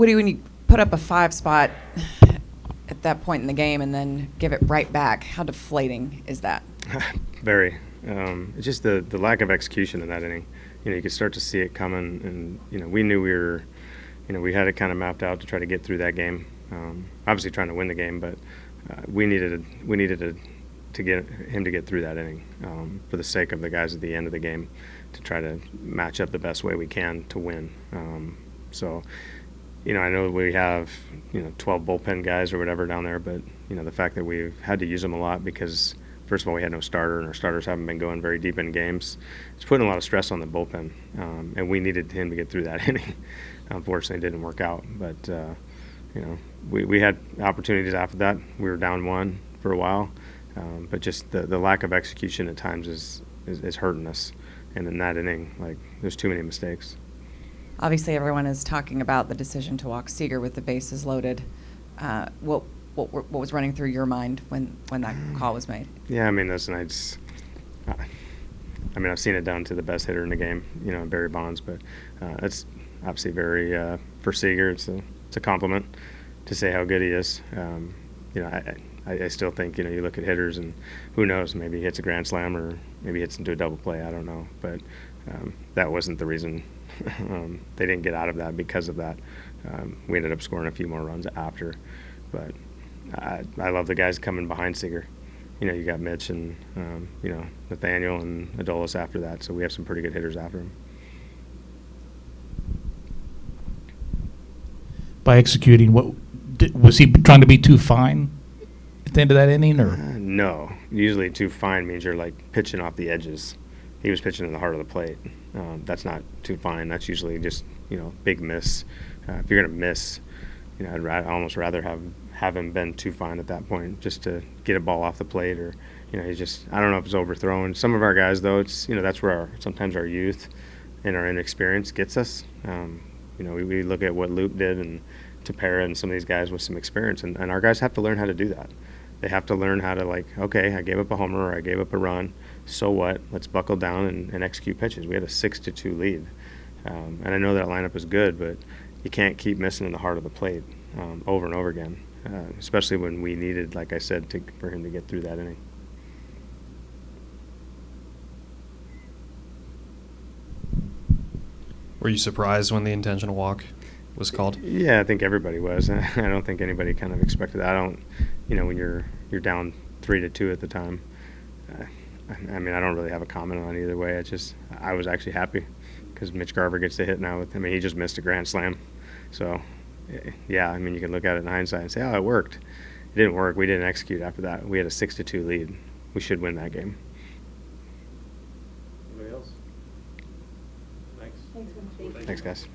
Woody, when you put up a 5 spot at that point in the game and then give it right back, how deflating is that? Very. It's just the lack of execution in that inning. You could start to see it coming, and we knew we had it kind of mapped out to try to get through that game. Obviously trying to win the game, but we needed to get him to get through that inning for the sake of the guys at the end of the game, to try to match up the best way we can to win. So, I know we have 12 bullpen guys or whatever down there, but the fact that we've had to use them a lot because, first of all, we had no starter, and our starters haven't been going very deep in games. It's putting a lot of stress on the bullpen, and we needed him to get through that inning. Unfortunately, it didn't work out, but we had opportunities after that. We were down 1 for a while, but just the lack of execution at times is hurting us. And in that inning, there's too many mistakes. Obviously, everyone is talking about the decision to walk Seager with the bases loaded. What was running through your mind when that call was made? Yeah, listen, I've seen it done to the best hitter in the game, Barry Bonds, but it's obviously very for Seager. It's a compliment to say how good he is. I still think you look at hitters and who knows, maybe he hits a grand slam or maybe hits into a double play. I don't know, but that wasn't the reason. They didn't get out of that because of that. We ended up scoring a few more runs after, but I love the guys coming behind Seager. You got Mitch and Nathaniel and Adolis after that, so we have some pretty good hitters after him. By executing, was he trying to be too fine at the end of that inning, or? No, usually too fine means you're pitching off the edges. He was pitching in the heart of the plate. That's not too fine. That's usually just big miss. If you're gonna miss, I'd almost rather have him been too fine at that point, just to get a ball off the plate, or he's just, I don't know if it's overthrown. Some of our guys though, it's that's where sometimes our youth and our inexperience gets us. We look at what Luke did and Tapera and some of these guys with some experience, and our guys have to learn how to do that. They have to learn how to okay, I gave up a homer or I gave up a run, so what? Let's buckle down and execute pitches. We had a 6-2 lead, and I know that lineup is good, but you can't keep missing in the heart of the plate over and over again, especially when we needed, like I said, for him to get through that inning. Were you surprised when the intentional walk was called? Yeah, I think everybody was. I don't think anybody kind of expected that. I don't, when you're down 3-2 at the time. I don't really have a comment on it either way. I was actually happy because Mitch Garver gets to hit now. He just missed a grand slam. So, yeah, you can look at it in hindsight and say, oh, it worked. It didn't work. We didn't execute after that. We had a 6-2 lead. We should win that game. Anybody else? Thanks. Thanks, guys.